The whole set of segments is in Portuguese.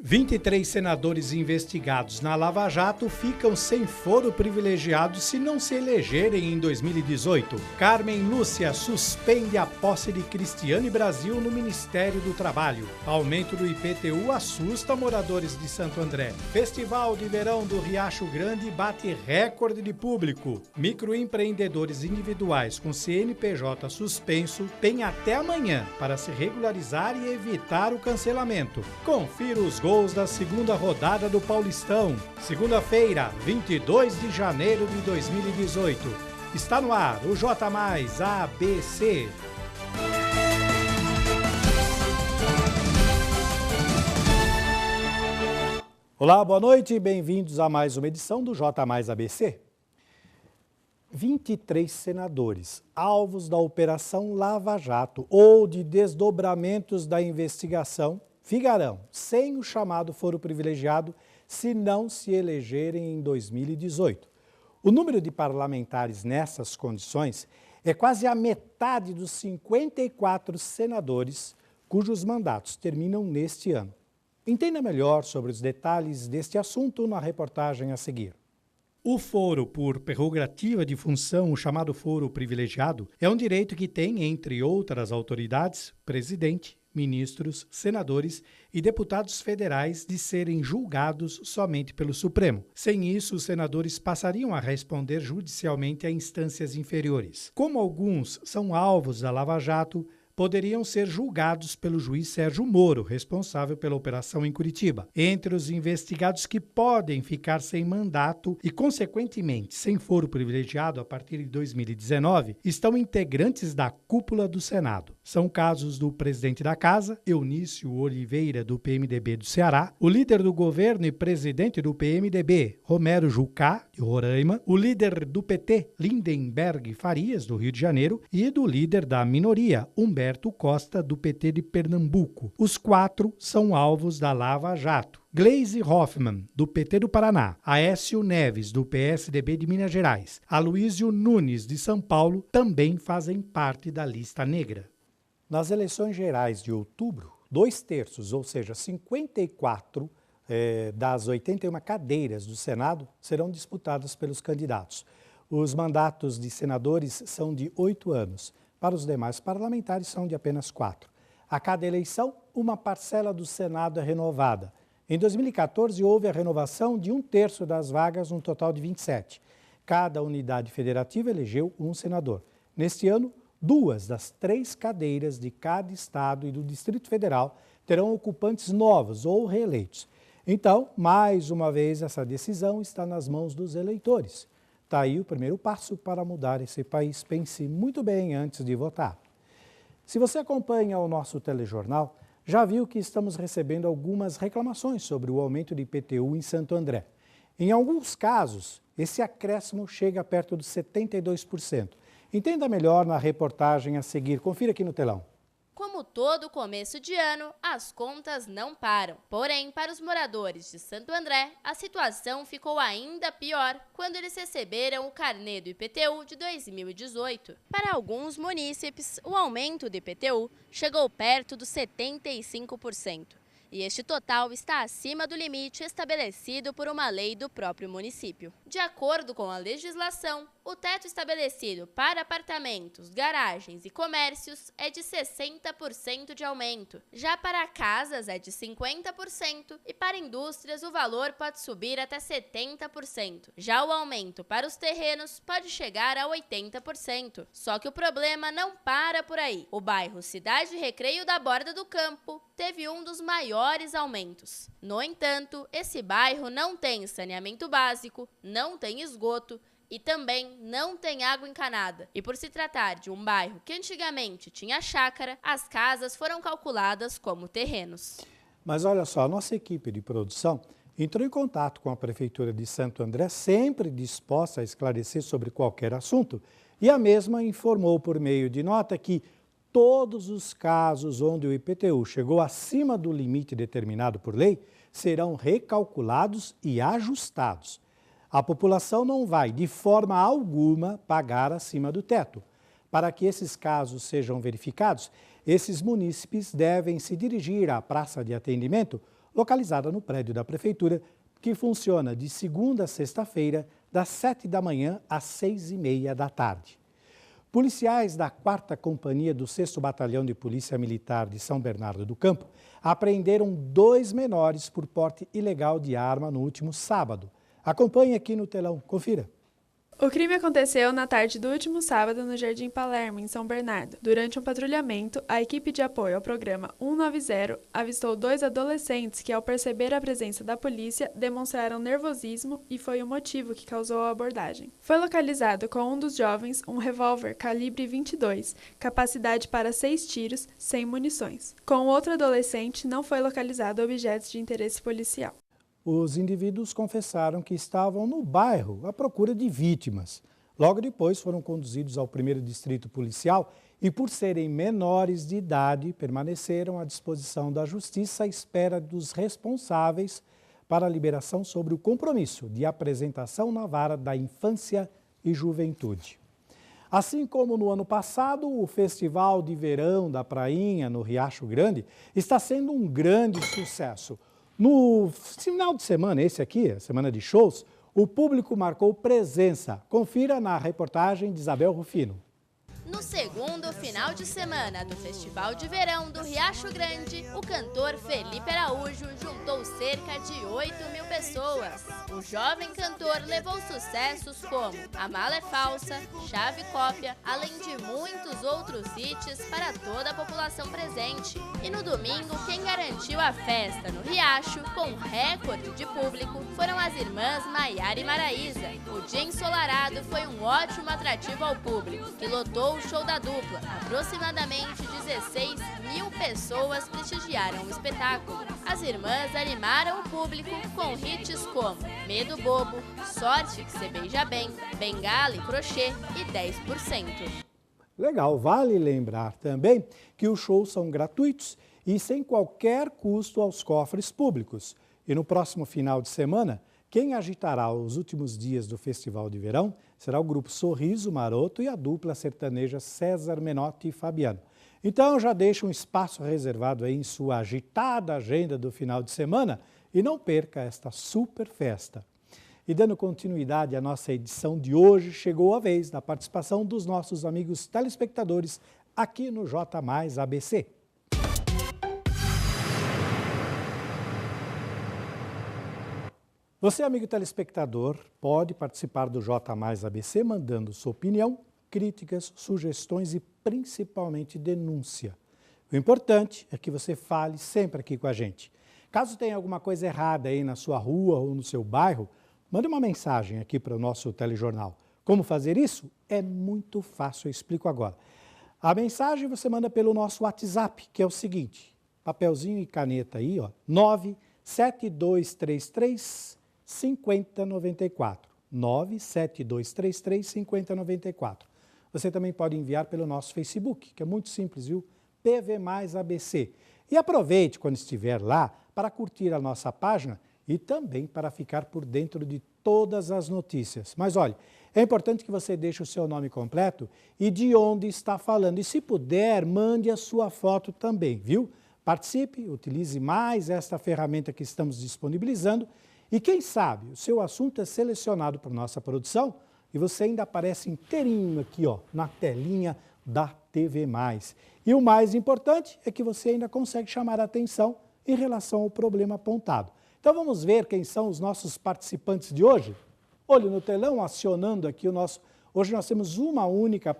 23 senadores investigados na Lava Jato ficam sem foro privilegiado se não se elegerem em 2018. Carmen Lúcia suspende a posse de Cristiane Brasil no Ministério do Trabalho. Aumento do IPTU assusta moradores de Santo André. Festival de Verão do Riacho Grande bate recorde de público. Microempreendedores individuais com CNPJ suspenso têm até amanhã para se regularizar e evitar o cancelamento. Confira os gols da segunda rodada do Paulistão. Segunda-feira, 22 de janeiro de 2018. Está no ar o J mais ABC. Olá, boa noite e bem-vindos a mais uma edição do J mais ABC. 23 senadores, alvos da Operação Lava Jato ou de desdobramentos da investigação, ficarão sem o chamado foro privilegiado se não se elegerem em 2018. O número de parlamentares nessas condições é quase a metade dos 54 senadores cujos mandatos terminam neste ano. Entenda melhor sobre os detalhes deste assunto na reportagem a seguir. O foro por prerrogativa de função, o chamado foro privilegiado, é um direito que tem, entre outras autoridades, presidente, ministros, senadores e deputados federais de serem julgados somente pelo Supremo. Sem isso, os senadores passariam a responder judicialmente a instâncias inferiores. Como alguns são alvos da Lava Jato, poderiam ser julgados pelo juiz Sérgio Moro, responsável pela operação em Curitiba. Entre os investigados que podem ficar sem mandato e, consequentemente, sem foro privilegiado a partir de 2019, estão integrantes da cúpula do Senado. São casos do presidente da Casa, Eunício Oliveira, do PMDB do Ceará, o líder do governo e presidente do PMDB, Romero Jucá, de Roraima, o líder do PT, Lindenberg Farias, do Rio de Janeiro, e do líder da minoria, Humberto Costa, do PT de Pernambuco. Os quatro são alvos da Lava Jato. Gleisi Hoffmann, do PT do Paraná, Aécio Neves, do PSDB de Minas Gerais, Aloysio Nunes, de São Paulo, também fazem parte da lista negra. Nas eleições gerais de outubro, 2/3, ou seja, 54 das 81 cadeiras do Senado serão disputadas pelos candidatos. Os mandatos de senadores são de 8 anos. Para os demais parlamentares, são de apenas 4. A cada eleição, uma parcela do Senado é renovada. Em 2014, houve a renovação de 1/3 das vagas, um total de 27. Cada unidade federativa elegeu um senador. Neste ano, 2 das 3 cadeiras de cada estado e do Distrito Federal terão ocupantes novos ou reeleitos. Então, mais uma vez, essa decisão está nas mãos dos eleitores. Está aí o primeiro passo para mudar esse país. Pense muito bem antes de votar. Se você acompanha o nosso telejornal, já viu que estamos recebendo algumas reclamações sobre o aumento de IPTU em Santo André. Em alguns casos, esse acréscimo chega perto dos 72%. Entenda melhor na reportagem a seguir. Confira aqui no telão. Como todo começo de ano, as contas não param. Porém, para os moradores de Santo André, a situação ficou ainda pior quando eles receberam o carnê do IPTU de 2018. Para alguns munícipes, o aumento do IPTU chegou perto dos 75%. E este total está acima do limite estabelecido por uma lei do próprio município. De acordo com a legislação, o teto estabelecido para apartamentos, garagens e comércios é de 60% de aumento. Já para casas é de 50% e para indústrias o valor pode subir até 70%. Já o aumento para os terrenos pode chegar a 80%. Só que o problema não para por aí. O bairro Cidade Recreio da Borda do Campo teve um dos maiores aumentos. No entanto, esse bairro não tem saneamento básico, não tem esgoto e também não tem água encanada. E por se tratar de um bairro que antigamente tinha chácara, as casas foram calculadas como terrenos. Mas olha só, a nossa equipe de produção entrou em contato com a Prefeitura de Santo André, sempre disposta a esclarecer sobre qualquer assunto, e a mesma informou por meio de nota que todos os casos onde o IPTU chegou acima do limite determinado por lei serão recalculados e ajustados. A população não vai, de forma alguma, pagar acima do teto. Para que esses casos sejam verificados, esses munícipes devem se dirigir à praça de atendimento localizada no prédio da Prefeitura, que funciona de segunda a sexta-feira, das 7 da manhã às 6h30 da tarde. Policiais da 4ª Companhia do 6º Batalhão de Polícia Militar de São Bernardo do Campo apreenderam 2 menores por porte ilegal de arma no último sábado. Acompanhe aqui no telão, confira. O crime aconteceu na tarde do último sábado no Jardim Palermo, em São Bernardo. Durante um patrulhamento, a equipe de apoio ao programa 190 avistou 2 adolescentes que, ao perceber a presença da polícia, demonstraram nervosismo e foi o motivo que causou a abordagem. Foi localizado com um dos jovens um revólver calibre 22, capacidade para 6 tiros, sem munições. Com o outro adolescente, não foi localizado objetos de interesse policial. Os indivíduos confessaram que estavam no bairro à procura de vítimas. Logo depois foram conduzidos ao 1º Distrito Policial e, por serem menores de idade, permaneceram à disposição da Justiça à espera dos responsáveis para a liberação sobre o compromisso de apresentação na Vara da Infância e Juventude. Assim como no ano passado, o Festival de Verão da Prainha, no Riacho Grande, está sendo um grande sucesso. No final de semana, esse aqui, a semana de shows, o público marcou presença. Confira na reportagem de Isabel Rufino. No segundo final de semana do Festival de Verão do Riacho Grande, o cantor Felipe Araújo juntou cerca de 8.000 pessoas. O jovem cantor levou sucessos como A Mala é Falsa, Chave Cópia, além de muitos outros hits para toda a população presente. E no domingo, quem garantiu a festa no Riacho, com recorde de público, foram as irmãs Maiara e Maraísa. O dia ensolarado foi um ótimo atrativo ao público, que lotou o show da dupla. Aproximadamente 16.000 pessoas prestigiaram o espetáculo. As irmãs animaram o público com hits como Medo Bobo, Sorte que Cê Beija Bem, Bengala e Crochê e 10%. Legal, vale lembrar também que os shows são gratuitos e sem qualquer custo aos cofres públicos. E no próximo final de semana, quem agitará os últimos dias do Festival de Verão será o grupo Sorriso Maroto e a dupla sertaneja César Menotti e Fabiano. Então já deixa um espaço reservado aí em sua agitada agenda do final de semana e não perca esta super festa. E dando continuidade à nossa edição de hoje, chegou a vez da participação dos nossos amigos telespectadores aqui no J Mais ABC. Você, amigo telespectador, pode participar do J Mais ABC mandando sua opinião, críticas, sugestões e principalmente denúncia. O importante é que você fale sempre aqui com a gente. Caso tenha alguma coisa errada aí na sua rua ou no seu bairro, mande uma mensagem aqui para o nosso telejornal. Como fazer isso? É muito fácil, eu explico agora. A mensagem você manda pelo nosso WhatsApp, que é o seguinte, papelzinho e caneta aí, ó, 97233 5094. 97233 5094. Você também pode enviar pelo nosso Facebook, que é muito simples, viu? PV Mais ABC. E aproveite quando estiver lá para curtir a nossa página e também para ficar por dentro de todas as notícias. Mas olha, é importante que você deixe o seu nome completo e de onde está falando. E se puder, mande a sua foto também, viu? Participe, utilize mais esta ferramenta que estamos disponibilizando. E quem sabe, o seu assunto é selecionado por nossa produção e você ainda aparece inteirinho aqui, ó, na telinha da TV+. E o mais importante é que você ainda consegue chamar a atenção em relação ao problema apontado. Então vamos ver quem são os nossos participantes de hoje? Olho no telão, acionando aqui o nosso... Hoje nós temos uma única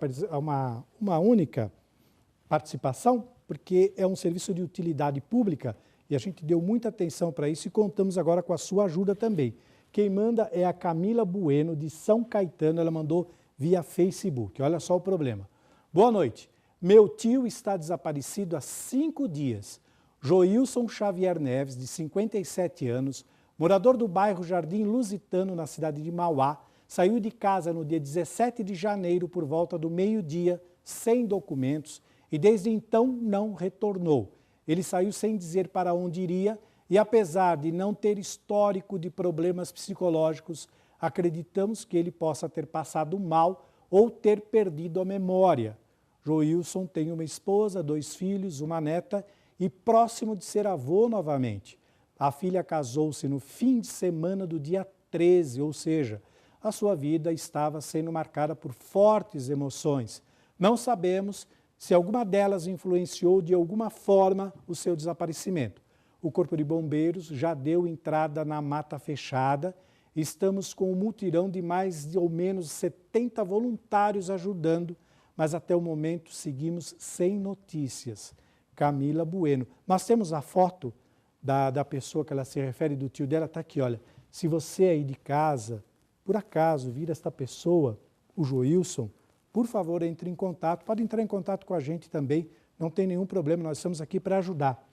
participação, porque é um serviço de utilidade pública e a gente deu muita atenção para isso e contamos agora com a sua ajuda também. Quem manda é a Camila Bueno, de São Caetano, ela mandou via Facebook. Olha só o problema. Boa noite. Meu tio está desaparecido há 5 dias. Joilson Xavier Neves, de 57 anos, morador do bairro Jardim Lusitano, na cidade de Mauá, saiu de casa no dia 17 de janeiro por volta do meio-dia, sem documentos, e desde então não retornou. Ele saiu sem dizer para onde iria e, apesar de não ter histórico de problemas psicológicos, acreditamos que ele possa ter passado mal ou ter perdido a memória. Joilson tem uma esposa, 2 filhos, uma neta e próximo de ser avô novamente. A filha casou-se no fim de semana do dia 13, ou seja, a sua vida estava sendo marcada por fortes emoções. Não sabemos se alguma delas influenciou de alguma forma o seu desaparecimento. O Corpo de Bombeiros já deu entrada na mata fechada. Estamos com um mutirão de mais ou menos 70 voluntários ajudando, mas até o momento seguimos sem notícias. Camila Bueno. Nós temos a foto da pessoa que ela se refere, do tio dela, está aqui, olha. Se você aí de casa, por acaso, vir esta pessoa, o Joilson, por favor, entre em contato. Pode entrar em contato com a gente também, não tem nenhum problema, nós estamos aqui para ajudar.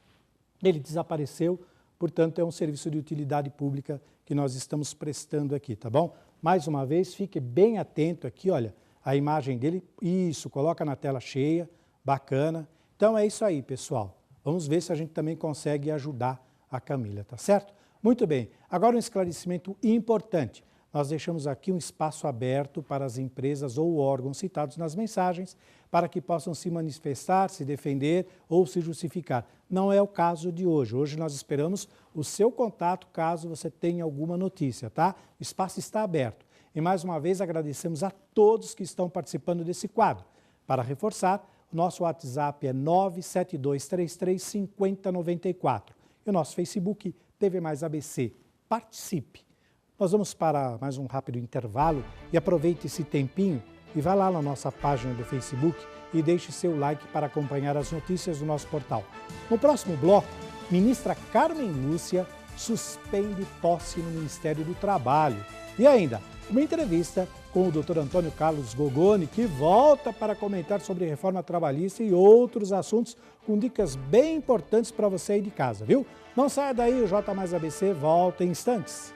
Ele desapareceu, portanto, é um serviço de utilidade pública que nós estamos prestando aqui, tá bom? Mais uma vez, fique bem atento aqui, olha, a imagem dele. Isso, coloca na tela cheia, bacana. Então é isso aí, pessoal. Vamos ver se a gente também consegue ajudar a Camila, tá certo? Muito bem. Agora um esclarecimento importante. Nós deixamos aqui um espaço aberto para as empresas ou órgãos citados nas mensagens para que possam se manifestar, se defender ou se justificar. Não é o caso de hoje. Hoje nós esperamos o seu contato caso você tenha alguma notícia, tá? O espaço está aberto. E mais uma vez agradecemos a todos que estão participando desse quadro. Para reforçar, o nosso WhatsApp é 972335094 e o nosso Facebook TV Mais ABC. Participe! Nós vamos para mais um rápido intervalo e aproveite esse tempinho e vá lá na nossa página do Facebook e deixe seu like para acompanhar as notícias do nosso portal. No próximo bloco, ministra Carmen Lúcia suspende posse no Ministério do Trabalho. E ainda, uma entrevista com o Dr. Antônio Carlos Gogoni, que volta para comentar sobre reforma trabalhista e outros assuntos com dicas bem importantes para você aí de casa, viu? Não saia daí, o J Mais ABC volta em instantes.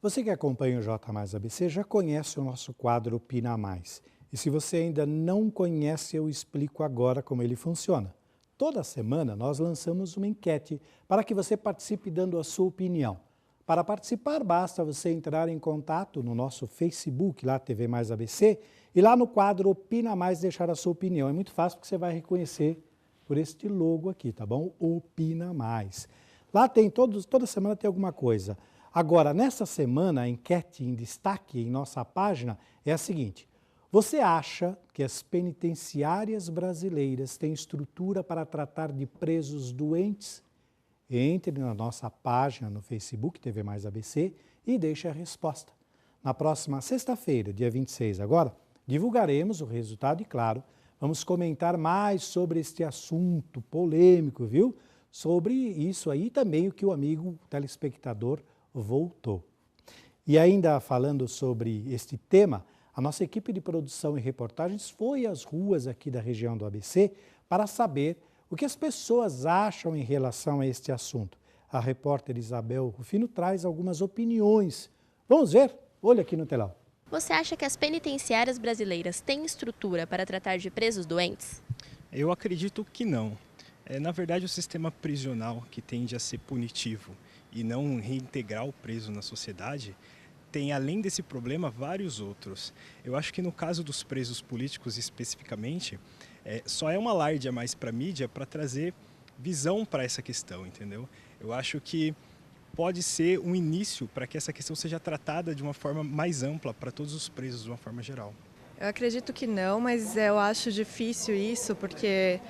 Você que acompanha o J Mais ABC já conhece o nosso quadro Opina Mais. E se você ainda não conhece, eu explico agora como ele funciona. Toda semana nós lançamos uma enquete para que você participe dando a sua opinião. Para participar, basta você entrar em contato no nosso Facebook, lá TV Mais ABC, e lá no quadro Opina Mais deixar a sua opinião. É muito fácil porque você vai reconhecer por este logo aqui, tá bom? Opina Mais. Lá tem toda semana tem alguma coisa. Agora, nessa semana, a enquete em destaque em nossa página é a seguinte: você acha que as penitenciárias brasileiras têm estrutura para tratar de presos doentes? Entre na nossa página no Facebook, TV Mais ABC, e deixe a resposta. Na próxima sexta-feira, dia 26 agora, divulgaremos o resultado e, claro, vamos comentar mais sobre este assunto polêmico, viu? Sobre isso aí também o que o amigo telespectador voltou. E ainda falando sobre este tema, a nossa equipe de produção e reportagens foi às ruas aqui da região do ABC para saber o que as pessoas acham em relação a este assunto. A repórter Isabel Rufino traz algumas opiniões. Vamos ver? Olha aqui no telão. Você acha que as penitenciárias brasileiras têm estrutura para tratar de presos doentes? Eu acredito que não. Na verdade, o sistema prisional, que tende a ser punitivo e não reintegrar o preso na sociedade, tem, além desse problema, vários outros. Eu acho que no caso dos presos políticos especificamente, só é um alarde a mais para a mídia para trazer visão para essa questão, entendeu? Eu acho que pode ser um início para que essa questão seja tratada de uma forma mais ampla para todos os presos de uma forma geral. Eu acredito que não, mas eu acho difícil isso, porque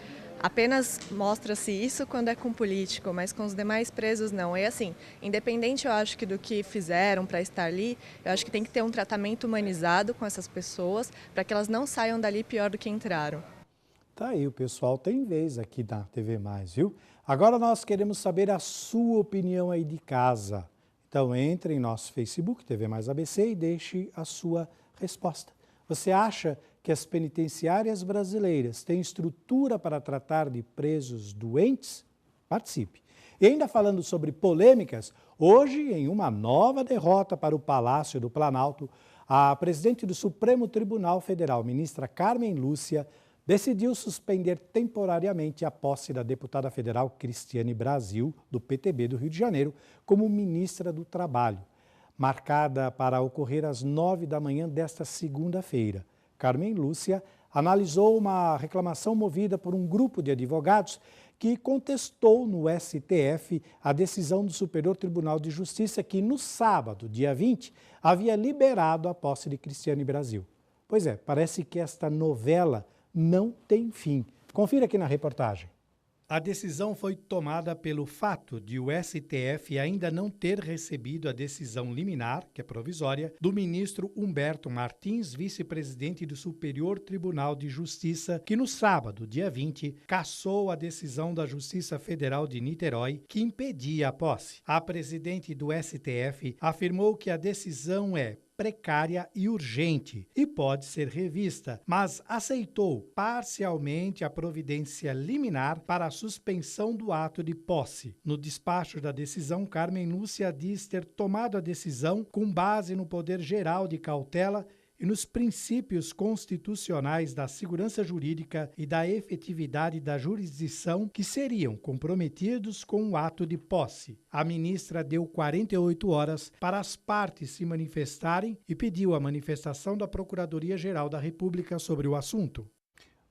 apenas mostra-se isso quando é com político, mas com os demais presos não. E assim, independente eu acho que do que fizeram para estar ali, eu acho que tem que ter um tratamento humanizado com essas pessoas para que elas não saiam dali pior do que entraram. Tá aí, o pessoal tem vez aqui na TV Mais, viu? Agora nós queremos saber a sua opinião aí de casa. Então entre em nosso Facebook, TV Mais ABC, e deixe a sua resposta. Você acha que as penitenciárias brasileiras têm estrutura para tratar de presos doentes? Participe. E ainda falando sobre polêmicas, hoje, em uma nova derrota para o Palácio do Planalto, a presidente do Supremo Tribunal Federal, ministra Carmen Lúcia, decidiu suspender temporariamente a posse da deputada federal Cristiane Brasil, do PTB do Rio de Janeiro, como ministra do Trabalho, marcada para ocorrer às 9 da manhã desta segunda-feira. Carmen Lúcia analisou uma reclamação movida por um grupo de advogados que contestou no STF a decisão do Superior Tribunal de Justiça que, no sábado, dia 20, havia liberado a posse de Cristiane Brasil. Pois é, parece que esta novela não tem fim. Confira aqui na reportagem. A decisão foi tomada pelo fato de o STF ainda não ter recebido a decisão liminar, que é provisória, do ministro Humberto Martins, vice-presidente do Superior Tribunal de Justiça, que no sábado, dia 20, cassou a decisão da Justiça Federal de Niterói, que impedia a posse. A presidente do STF afirmou que a decisão é precária e urgente e pode ser revista, mas aceitou parcialmente a providência liminar para a suspensão do ato de posse. No despacho da decisão, Carmen Lúcia diz ter tomado a decisão com base no poder geral de cautela e nos princípios constitucionais da segurança jurídica e da efetividade da jurisdição que seriam comprometidos com o ato de posse. A ministra deu 48 horas para as partes se manifestarem e pediu a manifestação da Procuradoria-Geral da República sobre o assunto.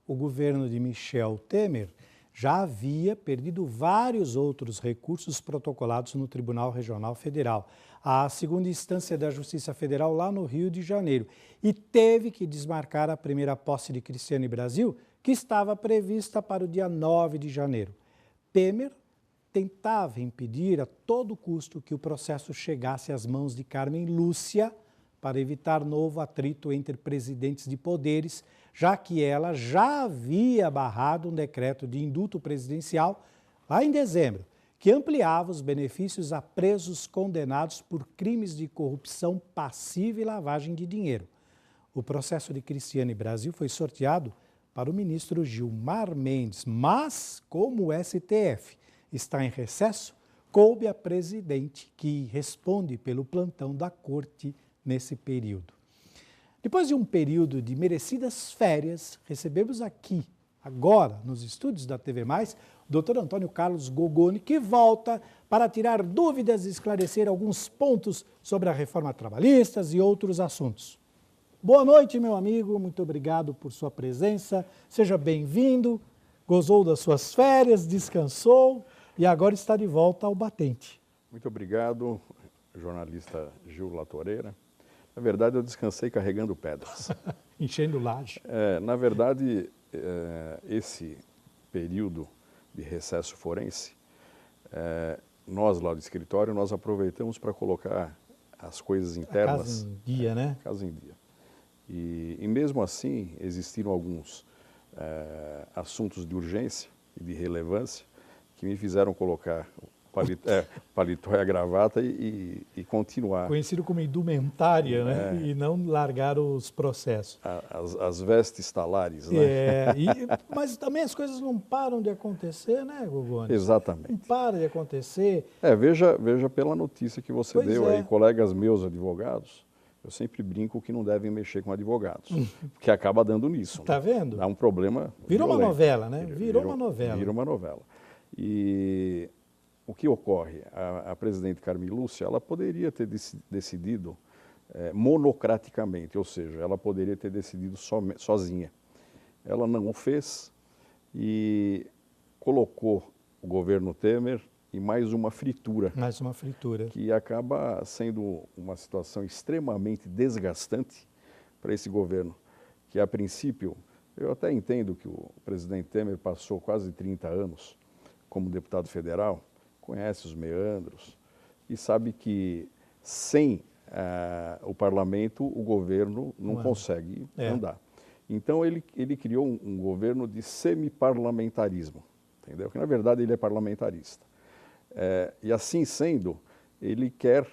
O governo de Michel Temer já havia perdido vários outros recursos protocolados no Tribunal Regional Federal, a segunda instância da Justiça Federal lá no Rio de Janeiro, e teve que desmarcar a primeira posse de Cristiane Brasil, que estava prevista para o dia 9 de janeiro. Temer tentava impedir a todo custo que o processo chegasse às mãos de Carmen Lúcia para evitar novo atrito entre presidentes de poderes, já que ela já havia barrado um decreto de indulto presidencial lá em dezembro, que ampliava os benefícios a presos condenados por crimes de corrupção passiva e lavagem de dinheiro. O processo de Cristiane Brasil foi sorteado para o ministro Gilmar Mendes, mas como o STF está em recesso, coube a presidente, que responde pelo plantão da corte nesse período. Depois de um período de merecidas férias, recebemos aqui, agora, nos estúdios da TV+, o Dr. Antônio Carlos Gogoni, que volta para tirar dúvidas e esclarecer alguns pontos sobre a reforma trabalhista e outros assuntos. Boa noite, meu amigo, muito obrigado por sua presença, seja bem-vindo, gozou das suas férias, descansou e agora está de volta ao batente. Muito obrigado, jornalista Gil Latoreira. Na verdade, eu descansei carregando pedras. Enchendo laje. Na verdade, esse período de recesso forense, nós lá do escritório, nós aproveitamos para colocar as coisas internas... Casa em dia, né? Casa em dia. E mesmo assim, existiram alguns assuntos de urgência e de relevância que me fizeram colocar paletó e a gravata e continuar. Conhecido como indumentária, né? E não largar os processos. As vestes talares, né? Mas também as coisas não param de acontecer, né, Gogoni? Exatamente. Não para de acontecer. Veja pela notícia que você deu aí, colegas meus advogados, eu sempre brinco que não devem mexer com advogados, porque acaba dando nisso. Tá vendo? Dá um problema Virou violento. Uma novela, né? Virou uma novela. Virou uma novela. E o que ocorre? A presidente Carmen Lúcia, ela poderia ter decidido monocraticamente, ou seja, ela poderia ter decidido sozinha. Ela não o fez e colocou o governo Temer em mais uma fritura. Mais uma fritura. Que acaba sendo uma situação extremamente desgastante para esse governo, que a princípio, eu até entendo que o presidente Temer passou quase 30 anos como deputado federal, conhece os meandros e sabe que sem o parlamento o governo não consegue andar. Então ele criou um governo de semi-parlamentarismo, entendeu? Que na verdade ele é parlamentarista. E assim sendo, ele quer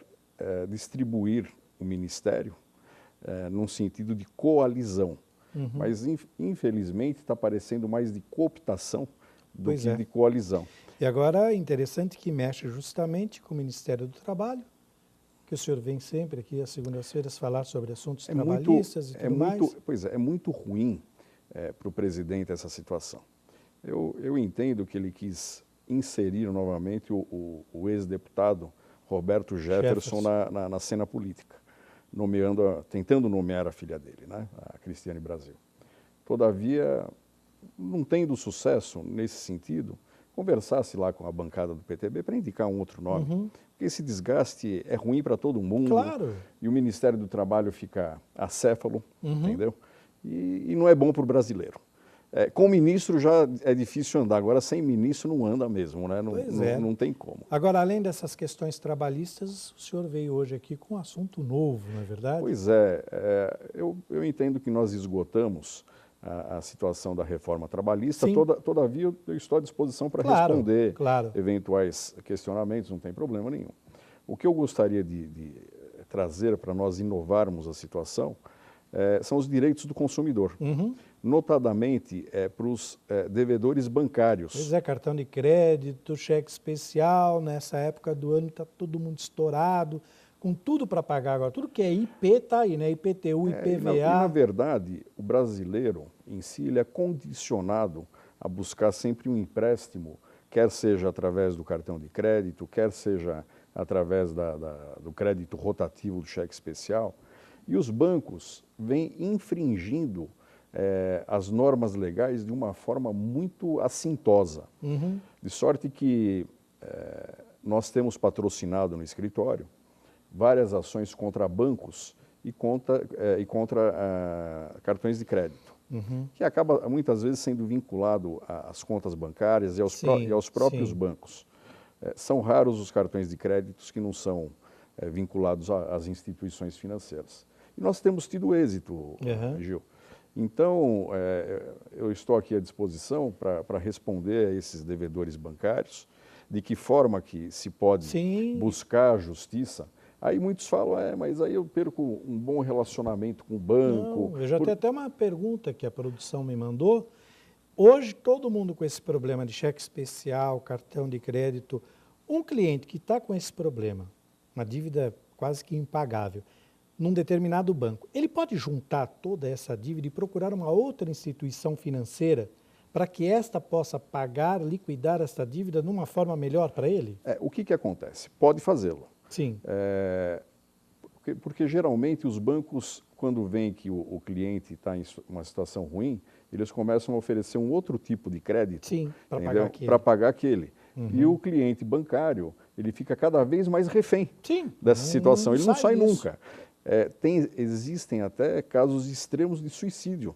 distribuir o ministério num sentido de coalizão. Mas infelizmente está parecendo mais de cooptação do que de coalizão. E agora é interessante que mexe justamente com o Ministério do Trabalho, que o senhor vem sempre aqui às segundas-feiras falar sobre assuntos trabalhistas e tudo mais. Pois é muito ruim para o presidente essa situação. Eu entendo que ele quis inserir novamente o ex-deputado Roberto Jefferson na cena política, tentando nomear a filha dele, né, a Cristiane Brasil. Todavia, não tendo sucesso nesse sentido, conversasse lá com a bancada do PTB para indicar um outro nome, porque esse desgaste é ruim para todo mundo. Claro. E o Ministério do Trabalho fica acéfalo, entendeu? E não é bom para o brasileiro. Com ministro já é difícil andar, agora sem ministro não anda mesmo, né? Não tem como. Agora, além dessas questões trabalhistas, o senhor veio hoje aqui com um assunto novo, não é verdade? Pois é, eu entendo que nós esgotamos a situação da reforma trabalhista, todavia eu estou à disposição para responder eventuais questionamentos, não tem problema nenhum. O que eu gostaria de trazer para nós inovarmos a situação são os direitos do consumidor, notadamente para os devedores bancários. Pois é, cartão de crédito, cheque especial, nessa época do ano está todo mundo estourado, com tudo para pagar agora, tudo que é IP está aí, né? IPTU, IPVA. Na verdade, o brasileiro em si ele é condicionado a buscar sempre um empréstimo, quer seja através do cartão de crédito, quer seja através do crédito rotativo do cheque especial, e os bancos vêm infringindo as normas legais de uma forma muito assintosa, de sorte que nós temos patrocinado no escritório várias ações contra bancos e contra cartões de crédito, que acaba muitas vezes sendo vinculado às contas bancárias e aos próprios bancos. São raros os cartões de créditos que não são vinculados às instituições financeiras. E nós temos tido êxito, Gil. Então, eu estou aqui à disposição para responder a esses devedores bancários, de que forma que se pode buscar a justiça. Aí muitos falam, mas aí eu perco um bom relacionamento com o banco. Não, eu já tenho até uma pergunta que a produção me mandou. Hoje, todo mundo com esse problema de cheque especial, cartão de crédito, um cliente que está com esse problema, uma dívida quase que impagável, num determinado banco, ele pode juntar toda essa dívida e procurar uma outra instituição financeira para que esta possa pagar, liquidar essa dívida de uma forma melhor para ele? O que acontece? Pode fazê-lo. Sim. Porque geralmente os bancos, quando veem que o cliente está em uma situação ruim, eles começam a oferecer um outro tipo de crédito para pagar aquele. E o cliente bancário, ele fica cada vez mais refém dessa situação. Ele não sai nunca. Existem até casos extremos de suicídio.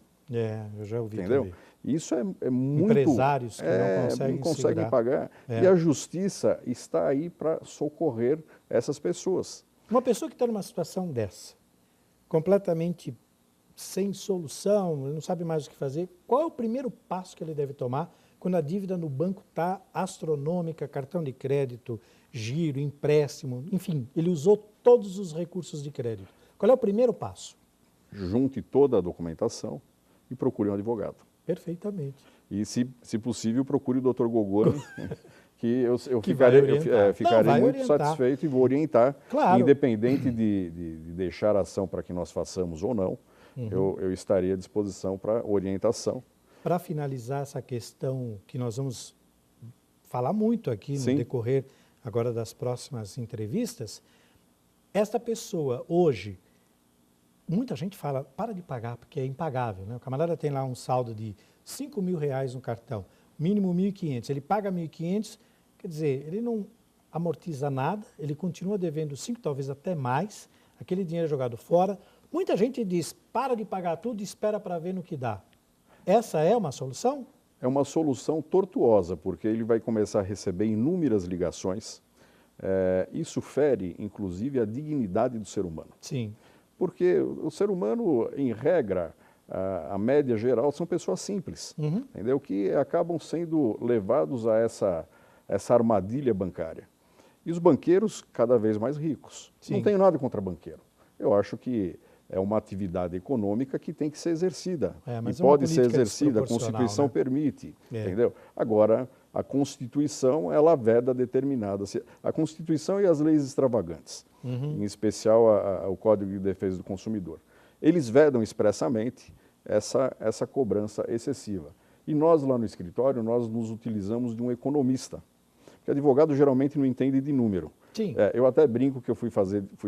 Eu já ouvi. Entendeu? Também. Isso é muito... Empresários que não conseguem pagar. E a justiça está aí para socorrer essas pessoas. Uma pessoa que está numa situação dessa, completamente sem solução, ele não sabe mais o que fazer, qual é o primeiro passo que ele deve tomar quando a dívida no banco está astronômica, cartão de crédito, giro, empréstimo, enfim, ele usou todos os recursos de crédito. Qual é o primeiro passo? Junte toda a documentação e procure um advogado. Perfeitamente. E, se possível, procure o Dr. Gogoni, que eu ficarei muito satisfeito e vou orientar, independente de deixar a ação para que nós façamos ou não, eu estaria à disposição para orientação. Para finalizar essa questão que nós vamos falar muito aqui no decorrer agora das próximas entrevistas, esta pessoa hoje, muita gente fala, para de pagar, porque é impagável, né? O camarada tem lá um saldo de R$5.000 no cartão, mínimo 1.500, ele paga 1.500, quer dizer, ele não amortiza nada, ele continua devendo 5, talvez até mais, aquele dinheiro é jogado fora. Muita gente diz, para de pagar tudo e espera para ver no que dá. Essa é uma solução? É uma solução tortuosa, porque ele vai começar a receber inúmeras ligações. Isso fere, inclusive, a dignidade do ser humano. Sim. Porque o ser humano, em regra, a média geral, são pessoas simples, entendeu? Que acabam sendo levados a essa armadilha bancária. E os banqueiros cada vez mais ricos. Não tenho nada contra banqueiro. Eu acho que é uma atividade econômica que tem que ser exercida. E pode ser exercida, a Constituição permite, entendeu? Agora, a Constituição, ela veda determinadas... A Constituição e as leis extravagantes, em especial o Código de Defesa do Consumidor. Eles vedam expressamente essa cobrança excessiva. E nós lá no escritório, nós nos utilizamos de um economista, porque advogado geralmente não entende de número. Sim. Eu até brinco que eu fui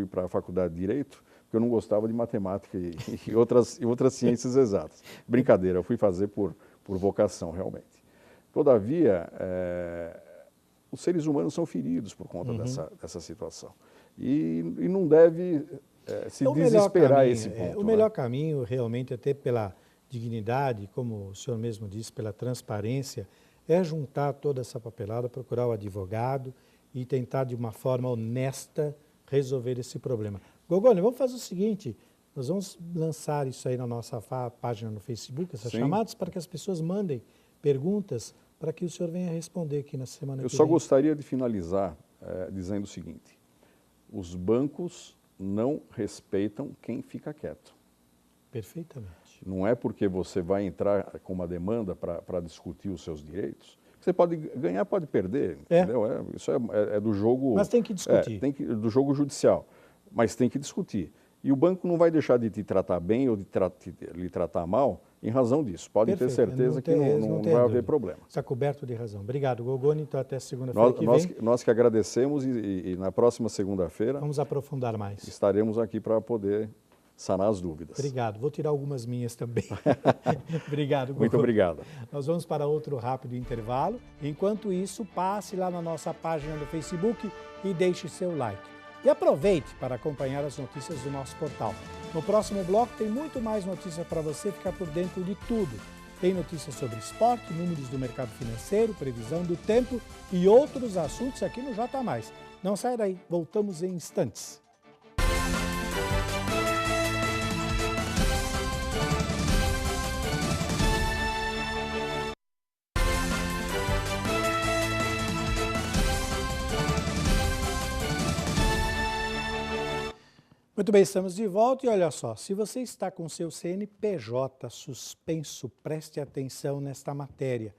para a faculdade de Direito, porque eu não gostava de matemática e outras ciências exatas. Brincadeira, eu fui fazer por vocação, realmente. Todavia, os seres humanos são feridos por conta dessa situação. E não deve se desesperar a esse ponto. O melhor caminho, realmente, até pela dignidade, como o senhor mesmo disse, pela transparência, é juntar toda essa papelada, procurar o advogado e tentar, de uma forma honesta, resolver esse problema. Gogoni, vamos fazer o seguinte, nós vamos lançar isso aí na nossa página no Facebook, essas chamadas, para que as pessoas mandem perguntas para que o senhor venha responder aqui na semana que vem. Eu só gostaria de finalizar dizendo o seguinte: os bancos não respeitam quem fica quieto. Perfeitamente. Não é porque você vai entrar com uma demanda para discutir os seus direitos. Você pode ganhar, pode perder, entendeu? Isso é do jogo... Mas tem que discutir. Do jogo judicial, mas tem que discutir. E o banco não vai deixar de te tratar bem ou de lhe tratar mal em razão disso. Pode ter certeza que não vai haver problema. Está coberto de razão. Obrigado, Gogoni. Então, até segunda-feira que vem. Nós que agradecemos e na próxima segunda-feira... Vamos aprofundar mais. Estaremos aqui para poder sanar as dúvidas. Obrigado. Vou tirar algumas minhas também. Obrigado, Gogoni. Muito obrigado. Nós vamos para outro rápido intervalo. Enquanto isso, passe lá na nossa página do Facebook e deixe seu like. E aproveite para acompanhar as notícias do nosso portal. No próximo bloco tem muito mais notícias para você ficar por dentro de tudo. Tem notícias sobre esporte, números do mercado financeiro, previsão do tempo e outros assuntos aqui no J+. Não sai daí, voltamos em instantes. Muito bem, estamos de volta e olha só, se você está com seu CNPJ suspenso, preste atenção nesta matéria.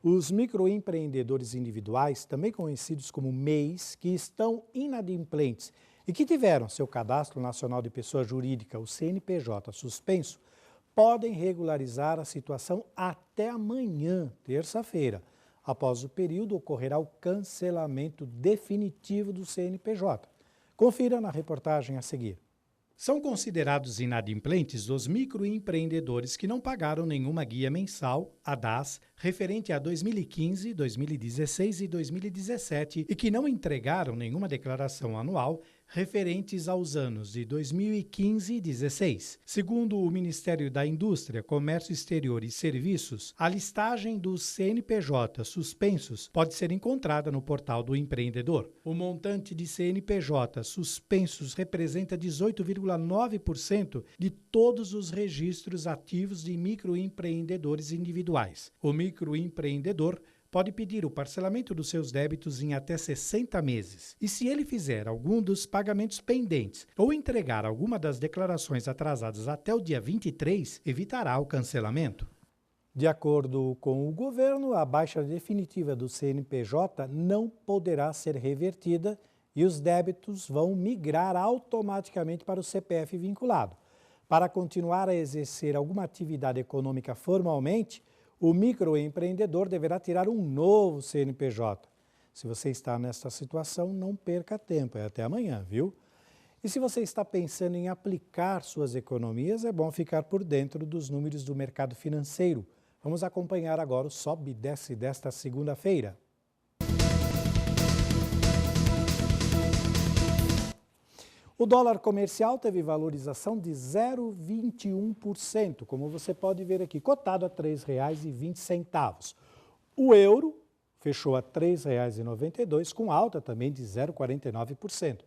Os microempreendedores individuais, também conhecidos como MEIs, que estão inadimplentes e que tiveram seu Cadastro Nacional de Pessoa Jurídica, o CNPJ, suspenso, podem regularizar a situação até amanhã, terça-feira. Após o período, ocorrerá o cancelamento definitivo do CNPJ. Confira na reportagem a seguir. São considerados inadimplentes os microempreendedores que não pagaram nenhuma guia mensal, a DAS, referente a 2015, 2016 e 2017 e que não entregaram nenhuma declaração anual referentes aos anos de 2015 e 2016. Segundo o Ministério da Indústria, Comércio Exterior e Serviços, a listagem dos CNPJ suspensos pode ser encontrada no portal do empreendedor. O montante de CNPJ suspensos representa 18,9% de todos os registros ativos de microempreendedores individuais. O microempreendedor pode pedir o parcelamento dos seus débitos em até 60 meses. E se ele fizer algum dos pagamentos pendentes ou entregar alguma das declarações atrasadas até o dia 23, evitará o cancelamento. De acordo com o governo, a baixa definitiva do CNPJ não poderá ser revertida e os débitos vão migrar automaticamente para o CPF vinculado. Para continuar a exercer alguma atividade econômica formalmente, o microempreendedor deverá tirar um novo CNPJ. Se você está nesta situação, não perca tempo, é até amanhã, viu? E se você está pensando em aplicar suas economias, é bom ficar por dentro dos números do mercado financeiro. Vamos acompanhar agora o sobe e desce desta segunda-feira. O dólar comercial teve valorização de 0,21%, como você pode ver aqui, cotado a R$ 3,20. O euro fechou a R$ 3,92, com alta também de 0,49%.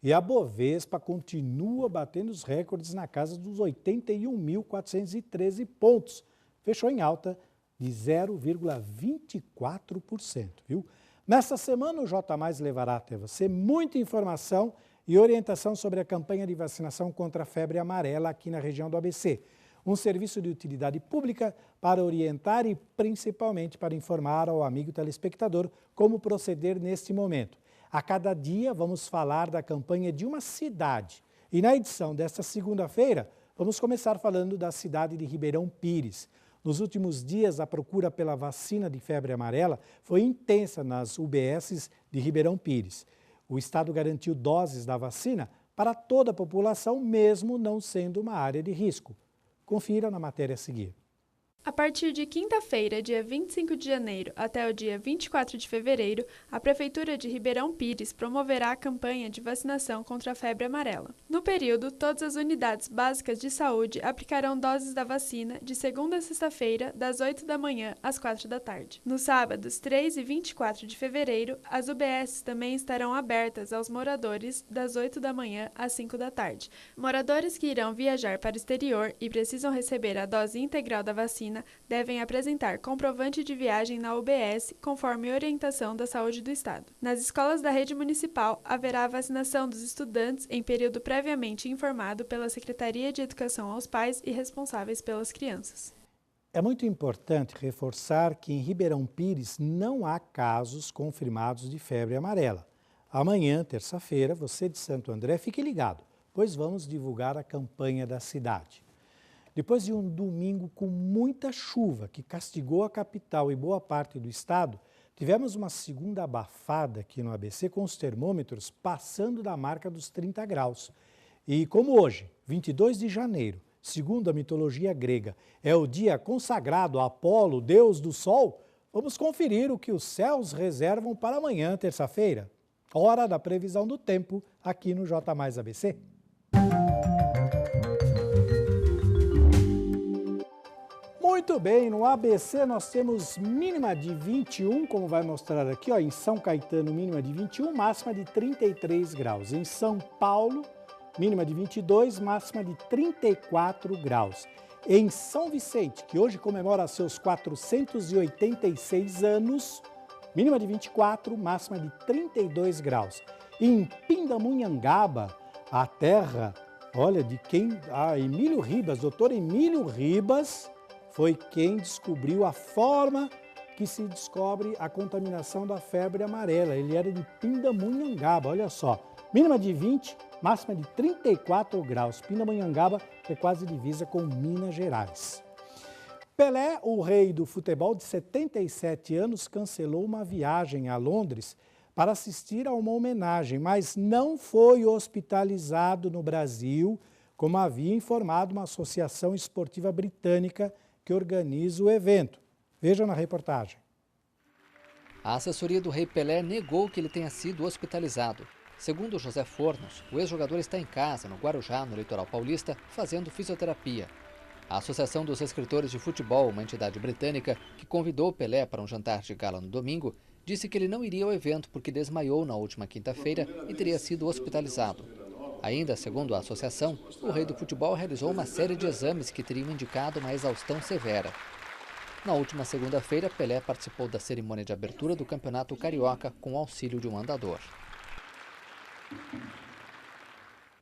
E a Bovespa continua batendo os recordes na casa dos 81.413 pontos. Fechou em alta de 0,24%, viu? Nesta semana, o J+ levará até você muita informação e orientação sobre a campanha de vacinação contra a febre amarela aqui na região do ABC. Um serviço de utilidade pública para orientar e principalmente para informar ao amigo telespectador como proceder neste momento. A cada dia vamos falar da campanha de uma cidade. E na edição desta segunda-feira, Vamos começar falando da cidade de Ribeirão Pires. Nos últimos dias, a procura pela vacina de febre amarela foi intensa nas UBSs de Ribeirão Pires. O estado garantiu doses da vacina para toda a população, mesmo não sendo uma área de risco. Confira na matéria a seguir. A partir de quinta-feira, dia 25 de janeiro, até o dia 24 de fevereiro, a Prefeitura de Ribeirão Pires promoverá a campanha de vacinação contra a febre amarela. No período, todas as unidades básicas de saúde aplicarão doses da vacina de segunda a sexta-feira, das 8 da manhã às 4 da tarde. Nos sábados, 3 e 24 de fevereiro, as UBSs também estarão abertas aos moradores das 8 da manhã às 5 da tarde. Moradores que irão viajar para o exterior e precisam receber a dose integral da vacina devem apresentar comprovante de viagem na UBS, conforme orientação da Saúde do Estado. Nas escolas da rede municipal, haverá a vacinação dos estudantes em período previamente informado pela Secretaria de Educação aos pais e responsáveis pelas crianças. É muito importante reforçar que em Ribeirão Pires não há casos confirmados de febre amarela. Amanhã, terça-feira, você de Santo André, fique ligado, pois vamos divulgar a campanha da cidade. Depois de um domingo com muita chuva que castigou a capital e boa parte do estado, tivemos uma segunda abafada aqui no ABC com os termômetros passando da marca dos 30 graus. E como hoje, 22 de janeiro, segundo a mitologia grega, é o dia consagrado a Apolo, deus do sol, vamos conferir o que os céus reservam para amanhã, terça-feira. Hora da previsão do tempo aqui no J Mais ABC. Muito bem, no ABC nós temos mínima de 21, como vai mostrar aqui, ó, em São Caetano, mínima de 21, máxima de 33 graus. Em São Paulo, mínima de 22, máxima de 34 graus. Em São Vicente, que hoje comemora seus 486 anos, mínima de 24, máxima de 32 graus. Em Pindamonhangaba, a terra, olha, de quem? Emílio Ribas, doutor Emílio Ribas, foi quem descobriu a forma que se descobre a contaminação da febre amarela. Ele era de Pindamonhangaba, olha só. Mínima de 20, máxima de 34 graus. Pindamonhangaba é quase divisa com Minas Gerais. Pelé, o rei do futebol de 77 anos, cancelou uma viagem a Londres para assistir a uma homenagem, mas não foi hospitalizado no Brasil, como havia informado uma associação esportiva britânica que organiza o evento. Veja na reportagem. A assessoria do Rei Pelé negou que ele tenha sido hospitalizado. Segundo José Fornos, o ex-jogador está em casa, no Guarujá, no litoral paulista, fazendo fisioterapia. A Associação dos Escritores de Futebol, uma entidade britânica que convidou Pelé para um jantar de gala no domingo, disse que ele não iria ao evento porque desmaiou na última quinta-feira e teria sido hospitalizado. Ainda, segundo a associação, o rei do futebol realizou uma série de exames que teriam indicado uma exaustão severa. Na última segunda-feira, Pelé participou da cerimônia de abertura do Campeonato Carioca com o auxílio de um andador.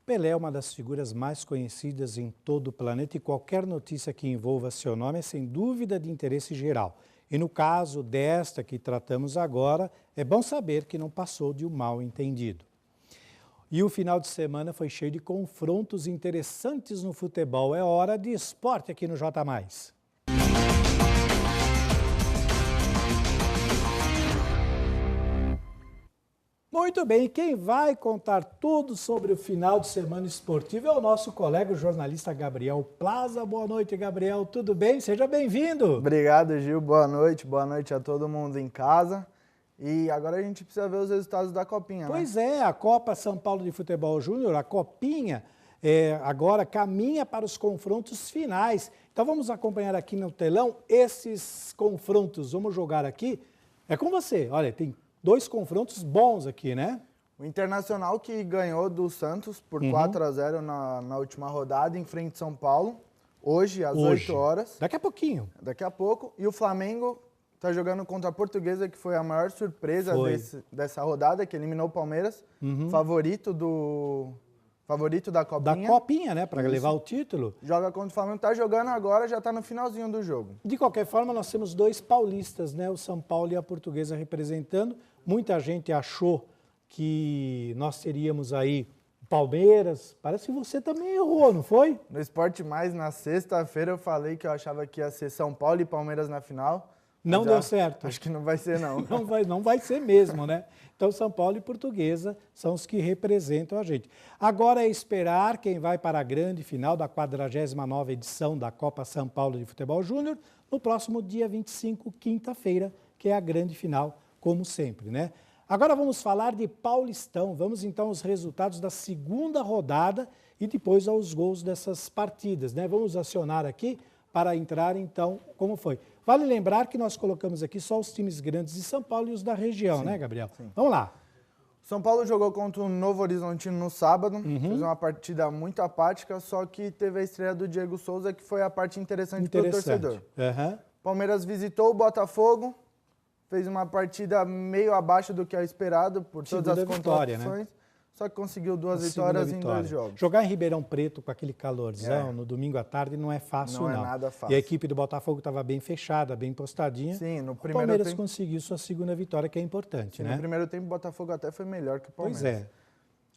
Pelé é uma das figuras mais conhecidas em todo o planeta e qualquer notícia que envolva seu nome é sem dúvida de interesse geral. E no caso desta que tratamos agora, é bom saber que não passou de um mal-entendido. E o final de semana foi cheio de confrontos interessantes no futebol. É hora de esporte aqui no J+. Muito bem, quem vai contar tudo sobre o final de semana esportivo é o nosso colega o jornalista Gabriel Plaza. Boa noite, Gabriel. Tudo bem? Seja bem-vindo. Obrigado, Gil. Boa noite a todo mundo em casa. E agora a gente precisa ver os resultados da Copinha, né? Pois é, a Copa São Paulo de Futebol Júnior, a Copinha, agora caminha para os confrontos finais. Então vamos acompanhar aqui no telão esses confrontos. Vamos jogar aqui. É com você. Olha, tem 2 confrontos bons aqui, né? O Internacional que ganhou do Santos por 4-0 na última rodada em frente a São Paulo. Hoje, às 8 horas. Daqui a pouquinho. Daqui a pouco. E o Flamengo está jogando contra a Portuguesa, que foi a maior surpresa dessa rodada, que eliminou o Palmeiras, favorito da Copinha. Da Copinha, né? Para levar o título. Joga contra o Flamengo, está jogando agora, já está no finalzinho do jogo. De qualquer forma, nós temos 2 paulistas, né? O São Paulo e a Portuguesa representando. Muita gente achou que nós teríamos aí Palmeiras, parece que você também errou, não foi? No Esporte Mais, na sexta-feira, eu falei que eu achava que ia ser São Paulo e Palmeiras na final. Não deu certo. Acho que não vai ser, não. Não vai ser mesmo, né? Então, São Paulo e Portuguesa são os que representam a gente. Agora é esperar quem vai para a grande final da 49ª edição da Copa São Paulo de Futebol Júnior no próximo dia 25, quinta-feira, que é a grande final, como sempre, né? Agora vamos falar de Paulistão. Vamos então aos resultados da segunda rodada e depois aos gols dessas partidas, né? Vamos acionar aqui para entrar então como foi. Vale lembrar que nós colocamos aqui só os times grandes de São Paulo e os da região, né, Gabriel? Sim. Vamos lá. São Paulo jogou contra o Novo Horizontino no sábado, fez uma partida muito apática, só que teve a estreia do Diego Souza, que foi a parte interessante para o torcedor. Palmeiras visitou o Botafogo, fez uma partida meio abaixo do que é esperado por todas as contratações, né? Só que conseguiu duas vitórias em 2 jogos. Jogar em Ribeirão Preto com aquele calorzão no domingo à tarde não é fácil, não. Não é nada fácil. E a equipe do Botafogo estava bem fechada, bem postadinha. Sim, no o primeiro Palmeiras tempo conseguiu sua segunda vitória, que é importante, Sim, né? No primeiro tempo o Botafogo até foi melhor que o Palmeiras. Pois é.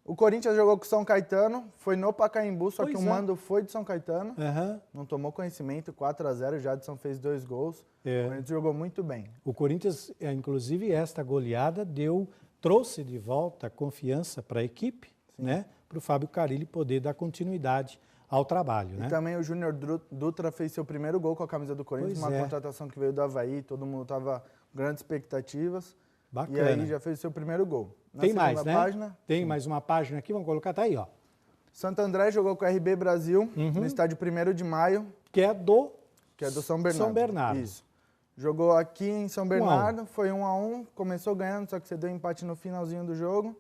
O Corinthians jogou com o São Caetano, foi no Pacaembu, só que o mando foi de São Caetano. Não tomou conhecimento, 4-0, o Jadson fez 2 gols. O Corinthians jogou muito bem. O Corinthians, inclusive, esta goleada trouxe de volta confiança para a equipe, né? Para o Fábio Carille poder dar continuidade ao trabalho, né? E também o Júnior Dutra fez seu primeiro gol com a camisa do Corinthians, contratação que veio do Avaí, todo mundo estava com grandes expectativas. Bacana. E aí já fez seu primeiro gol. Tem mais, né? Tem mais uma página aqui, vamos colocar, tá aí, ó. Santo André jogou com o RB Brasil, no estádio 1º de Maio. Que é do São Bernardo. São Bernardo. Isso. Jogou aqui em São Bernardo, foi 1-1, começou ganhando, só que você deu empate no finalzinho do jogo.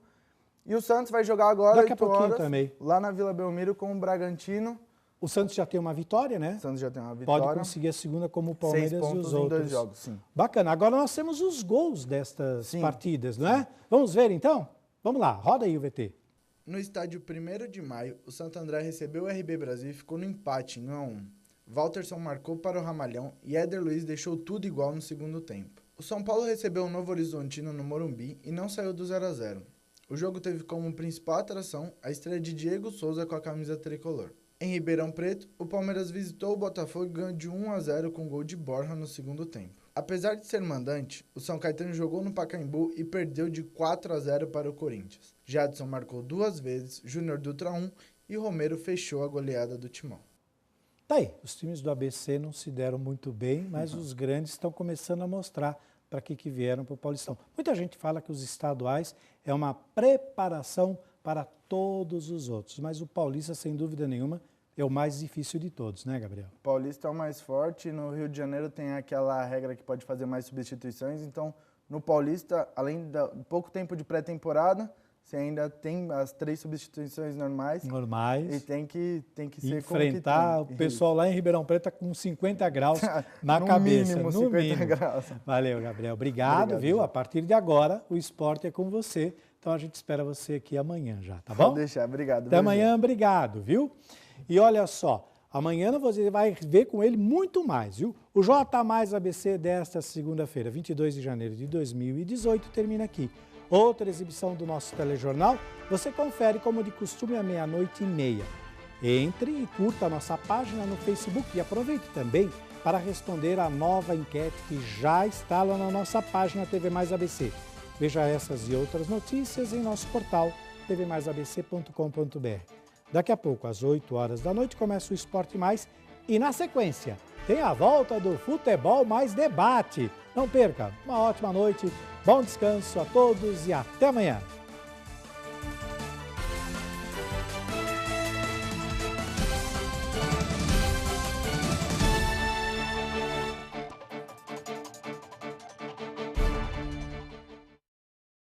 E o Santos vai jogar agora, 8 horas, também, lá na Vila Belmiro com o Bragantino. O Santos já tem uma vitória, né? O Santos já tem uma vitória. Pode conseguir a segunda como o Palmeiras 6 pontos e os outros. em 2 jogos, sim. Bacana. Agora nós temos os gols destas partidas, não é? Vamos ver então? Vamos lá, roda aí o VT. No estádio 1º de Maio, o Santo André recebeu o RB Brasil e ficou no empate em 1-1. Walterson marcou para o Ramalhão e Éder Luiz deixou tudo igual no segundo tempo. O São Paulo recebeu o Novo Horizontino no Morumbi e não saiu do 0-0. O jogo teve como principal atração a estreia de Diego Souza com a camisa tricolor. Em Ribeirão Preto, o Palmeiras visitou o Botafogo e ganhou de 1-0 com gol de Borja no segundo tempo. Apesar de ser mandante, o São Caetano jogou no Pacaembu e perdeu de 4-0 para o Corinthians. Jadson marcou 2 vezes, Júnior Dutra 1 e Romero fechou a goleada do Timão. Tá aí, os times do ABC não se deram muito bem, mas os grandes estão começando a mostrar para que vieram para o Paulistão. Muita gente fala que os estaduais é uma preparação para todos os outros, mas o Paulista, sem dúvida nenhuma, é o mais difícil de todos, né, Gabriel? O Paulista é o mais forte, no Rio de Janeiro tem aquela regra que pode fazer mais substituições, então no Paulista, além de pouco tempo de pré-temporada, você ainda tem as 3 substituições normais. E tem que ser enfrentar como que tem. O pessoal lá em Ribeirão Preto tá com 50 graus na no cabeça. Mínimo, 50 graus. Valeu, Gabriel. Obrigado, viu? Gente. A partir de agora, o esporte é com você. Então a gente espera você aqui amanhã já, tá bom? Pode deixar, obrigado. Até amanhã, obrigado, viu? E olha só, amanhã você vai ver com ele muito mais, viu? O J+ ABC desta segunda-feira, 22 de janeiro de 2018, termina aqui. Outra exibição do nosso telejornal, você confere como de costume à 00:30. Entre e curta a nossa página no Facebook e aproveite também para responder a nova enquete que já está lá na nossa página TV Mais ABC. Veja essas e outras notícias em nosso portal tvmaisabc.com.br. Daqui a pouco, às 8 horas da noite, começa o Esporte Mais e, na sequência, tem a volta do Futebol Mais Debate. Não perca, uma ótima noite, bom descanso a todos e até amanhã.